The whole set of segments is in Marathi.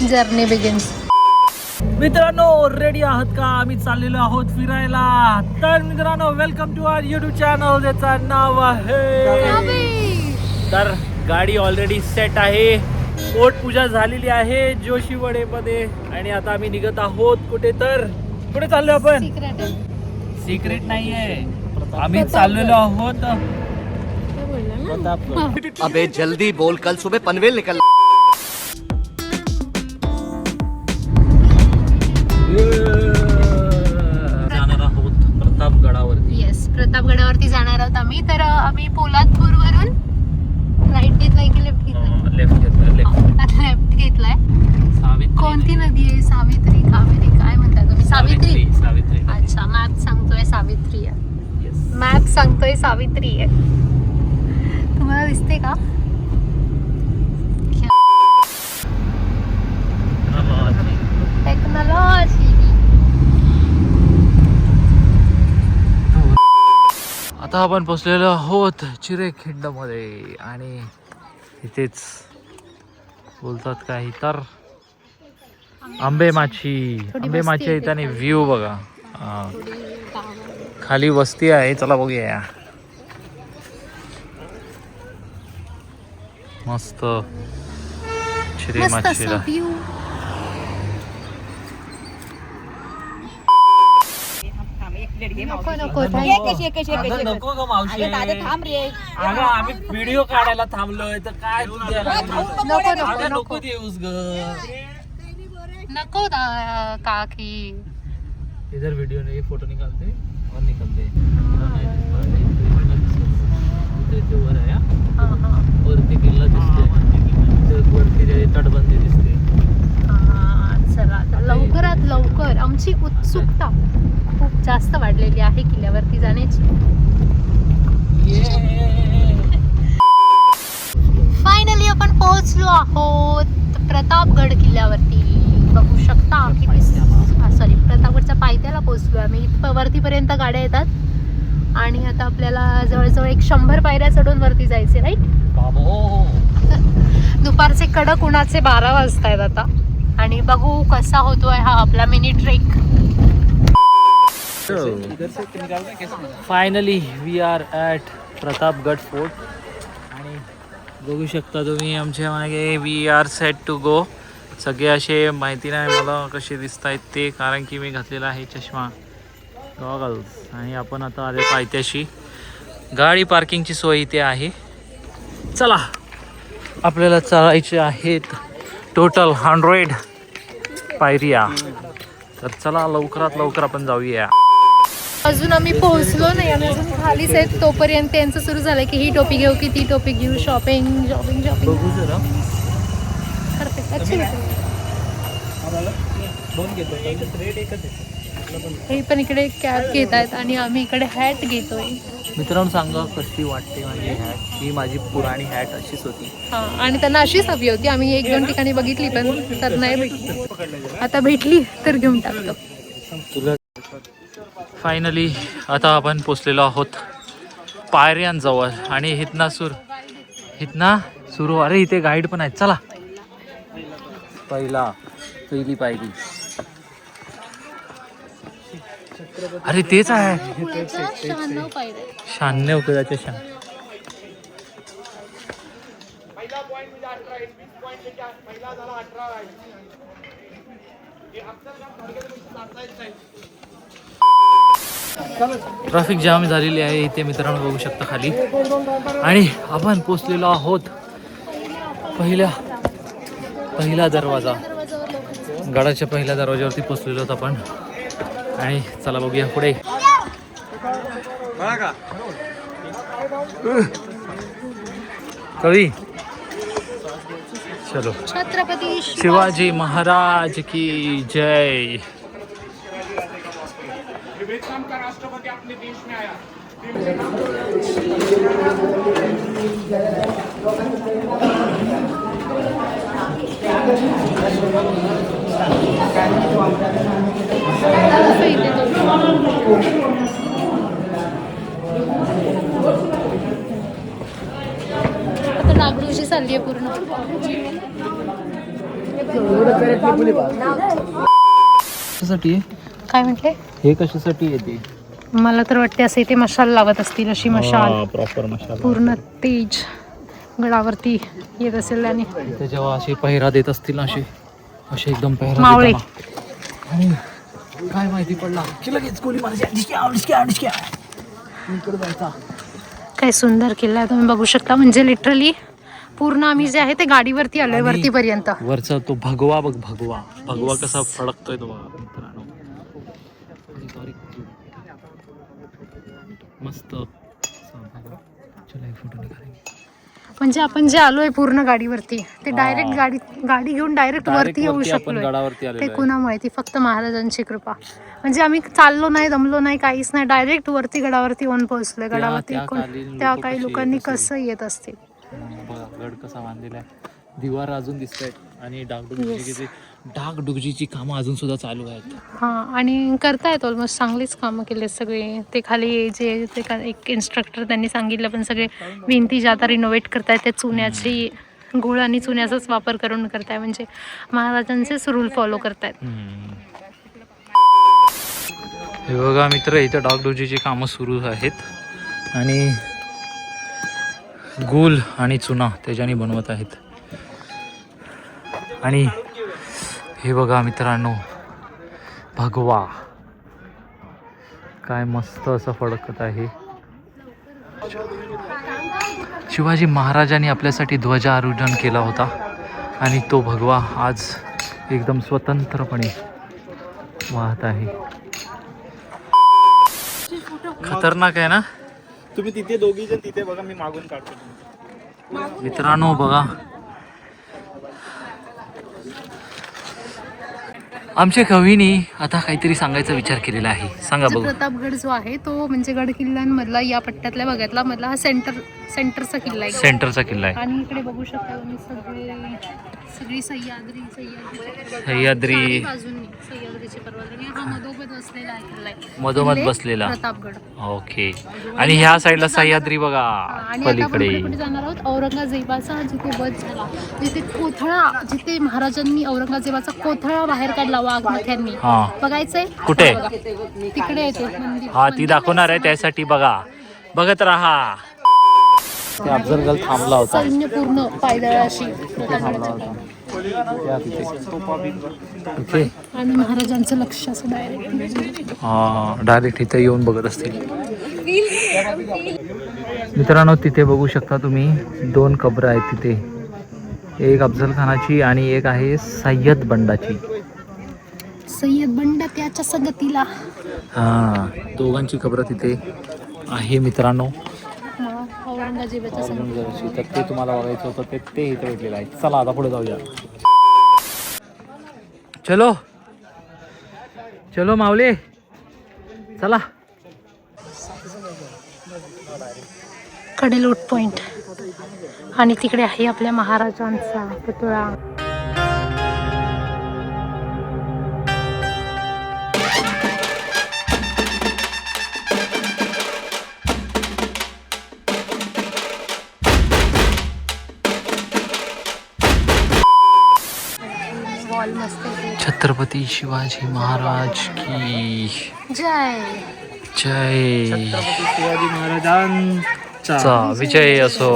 Journey begins. मित्रांनो रेडी आहात का? आम्ही चाललेलो आहोत फिरायला. तर मित्रांनो welcome to our YouTube channel ज्याचं नाव आहे. तर गाडी ऑलरेडी सेट आहे, पोटपूजा झालेली आहे जोशीवाडेमध्ये आणि आता आम्ही निघत आहोत कुठे चाललो आपण? सिक्रेट नाहीये, आम्ही चाललेलो आहोत प्रतापगड. अबे जल्दी बोल, कल सुबह पनवेल निकल. जाणार आहोत प्रतापगडावरती. येस, प्रतापगडावरती जाणार आहोत आम्ही. तर आम्ही पोलादपूर वरून राईट घेतलाय की लेफ्ट घेतलाय? लेफ्ट लेफ्ट घेतलाय. सावित्री. कोणती नदी आहे? सावित्री, कावेरी, काय म्हणता तुम्ही? सावित्री. सावित्री. अच्छा, मॅप सांगतोय सावित्री आहे. Yes. मॅप सांगतोय सावित्री आहे. तुम्हाला दिसते का? टेक्नॉलॉजी. आता आपण पोचलेलो आहोत चिरेखिंड मध्ये आणि इथेच बोलतात काही तर आंबेमाची आहे. त्याने व्ह्यू बघा. खाली वस्ती आहे, चला बघूया. मस्त चिरेमाचीला. नको नको ग मावशी. अगं आम्ही व्हिडिओ काढायला थांबलोय तर काय तू द्यायला नको देऊस ग. नको काकी. इधर वीडियो नहीं, फोटो निकालते और निकलते. वर आहे वरती किल्ला दिसते, वरती तटबंदी दिसते. चला लवकरात लवकर. आमची उत्सुकता खूप जास्त वाढलेली आहे किल्ल्यावरती जाण्याची. फायनली आपण पोहोचलो आहोत प्रतापगड किल्ल्यावरती. बघू शकता किती, सॉरी, प्रतापगडच्या पायथ्याला पोहोचलो आम्ही. वरतीपर्यंत गाड्या येतात आणि आता आपल्याला जवळजवळ 100 पायऱ्या चढून वरती जायचे, राईट? दुपारचे कडक उन्हाचे 12 वाजतायत आता आणि बघू कसा होतोय हा आपला mini trek. Finally we are at Pratapgad fort आणि बघू शकता तुम्ही आमच्या मागे we are set to go. सगळे असे माहिती नाही मला कसे दिसत आहेत ते, कारण की मी घातलेला आहे चष्मा, गॉगल्स. आणि आपण आता आले पायथ्याशी. गाडी पार्किंगची सोय इथे आहे. चला आपल्याला चढायचे आहेत टोटल 100 पायऱ्या. तर चला लवकरात लवकर आपण जाऊया. अजून आम्ही पोहोचलो नाही, आम्ही अजून खालीच आहेत. तोपर्यंत त्यांचं सुरू झालं की ही टोपी घेऊ की ती टोपी घेऊ. Shopping shopping shopping. बघू जरा. हे पण इकडे कॅब घेत आहेत आणि आम्ही इकडे हॅट घेतोय. मित्रांनो सांगा कशी वाटते माझी हॅट. ही माझी पुराणी हॅट अशीच होती. हा, आणि त्यांना अशीच हवी होती. आम्ही 1-2 ठिकाणी बघितली पण तर नाही भेटली. आता भेटली तर घेऊन टाकतो. फायनली आता आपण पोचलेलो आहोत पायऱ्यांजवळ आणि हितना सुरू. अरे इथे गाईड पण आहेत. चला पहिली पायरी. अरे तेच आहे 96 कदाचे 96. ट्रॅफिक जाम झालेली आहे इथे मित्रांनो, बघू शकता खाली. आणि आपण पोचलेलो आहोत पहिला दरवाजा. गडाच्या पहिल्या दरवाजावरती पोचलेलो आहोत आपण. आणि चला बघूया पुढे. कवी चलो. छत्रपती शिवाजी महाराज की जय. राष्ट्रपति अपने देश में आया. आता नागडूची चालली आहे पूर्ण. कशासाठी आहे? काय म्हटले? हे कशासाठी येते? मला तर वाटते असे ते मशाल लावत असतील, अशी मशाल प्रॉपर मशाल पूर्ण तेज गडावरती येत असेल आणि ते जेव्हा असे पहिरा देत असतील ना, असे एकदम पहिरा मावळे. देताना. आणि काय माहिती पडला की लगेच गोळी मारायची. इकडे जायचा. काय सुंदर किल्ला आहे, तुम्ही बघू शकता. म्हणजे लिटरली पूर्ण आम्ही जे आहे ते गाडीवरती आलोय आणि वरतीपर्यंत. वरचा तो भगवा बघ, भगवा कसा फडकतोय तो बघा मित्रांनो. मस्त. चला एक फोटो निघाले. म्हणजे आपण जे आलोय पूर्ण गाडीवरती ते डायरेक्ट गाडी घेऊन डायरेक्ट वरती येऊ आपण शकलोय. गडावरती ते आलेलो आहे. कुणामुळे? ती फक्त महाराजांची कृपा. म्हणजे आम्ही चाललो नाही, दमलो नाही, काहीच नाही, डायरेक्ट वरती गडावरती येऊन पोहोचलोय. गडावरती त्या काही लोकांनी कसं येत असतील. बघा गड कसा बांधलेला आहे. दिवार अजून दिसत आहेत आणि डागडुजीची कामं अजून सुद्धा चालू आहेत. हां, आणि करतायत ऑलमोस्ट चांगलीच कामं केले सगळे. ते खाली जे एक इन्स्ट्रक्टर त्यांनी सांगितलं, पण सगळे भिंती ज्या आता रिनोव्हेट करतायत ते चुन्याची गुळ आणि चुन्याचाच वापर करून करताय. म्हणजे महाराजांचेच रूल फॉलो करतायत. हे बघा मित्र, इथं डागडुजीची कामं सुरू आहेत आणि गुल आणि चुना त्याच्याने बनवत आहेत. आणि हे बघा मित्रांनो, भगवा काय मस्त असं फडकत आहे. शिवाजी महाराजांनी आपल्यासाठी ध्वजारोहण केला होता आणि तो भगवा आज एकदम स्वतंत्रपणे वाहत आहे. खतरनाक आहे ना? तुम्ही तिथे दोघी जण तिथे बघा, मी मागून काढतो. मित्रांनो बघा, आमच्या कवीनी आता काहीतरी सांगायचा विचार केलेला आहे. सांगा बघू. प्रतापगड जो आहे तो म्हणजे गड किल्ल्यांमधला या पट्ट्यातल्या भागातला मधला हा सेंटरचा किल्ला आहे. सेंटरचा किल्ला आहे. आणि इकडे बघू शकता तुम्ही सगळी सह्याद्री बाजूंनी सह्याद्रीचे पर्वत आणि हा मधोमध बसलेला आहे किल्ला आहे. मधोमध किल्ले बसलेला. प्रतापगड. ओके. आणि ह्या साईडला सह्याद्री बघा आणि आता आपण पलीकडे. कुठे जाणार आहोत? औरंगजेबाचा जिथे वध झाला, जिथे कोथळा, जिथे महाराजांनी औरंगजेबाचा कोथळा बाहेर काढला वाघनख्यांनी. हा. बघायचंय? कुठे? बघा. तिकडे येते मंदिर. हा, ती दाखवणार आहे, त्यासाठी बघा, बघत राहा. ते अफजलगड थांबला होता. सैन्य पूर्ण पायदळाशी इथे आणि महाराजांचं लक्ष असं डायरेक्ट. हा, डायरेक्ट इथे येऊन बघत असतील. मित्रांनो, तिथे बघू शकता तुम्ही 2 कब्र आहेत तिथे. एक अफजल खानाची आणि एक आहे सय्यद बंडाची. सय्यद बंड त्याच्या संगतीला. हा, दोघांची कब्र तिथे आहे मित्रांनो. औरंगजेबाच्या संगतीला. तर ते तुम्हाला बघायचं होतं, ते इथे भेटलेलं आहे. चला आता पुढे जाऊया. चलो चलो माऊले, चला. कडेलोट पॉइंट आणि तिकडे आहे आपल्या महाराजांचा पुतळा. वॉल मस्त आहे. छत्रपती शिवाजी महाराज की जय. जय. शिवाजी महाराजांचा चा विजय असो.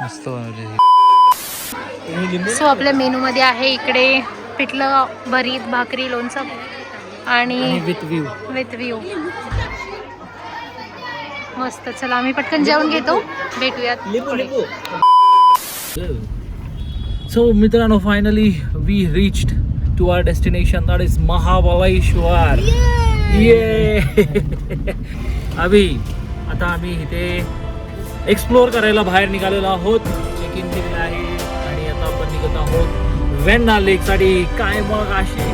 मस्त बनवले. सो आपल्या मेनू मध्ये आहे इकडे पिठलं, भरीत, भाकरी, लोणचं आणि विथ व्ह्यू. मस्त. चला आम्ही पटकन जेवण घेतो, भेटूयात पुढे. सो मित्रांनो, finally we reached to our destination, that is Mahabaleshwar. ये अभि आता आम्ही इथे एक्सप्लोअर करायला बाहेर निघालेलो आहोत. चेक इन केलेलं आहे आणि आता आपण निघत आहोत वेण्णा लेकसाठी. काय मग अशी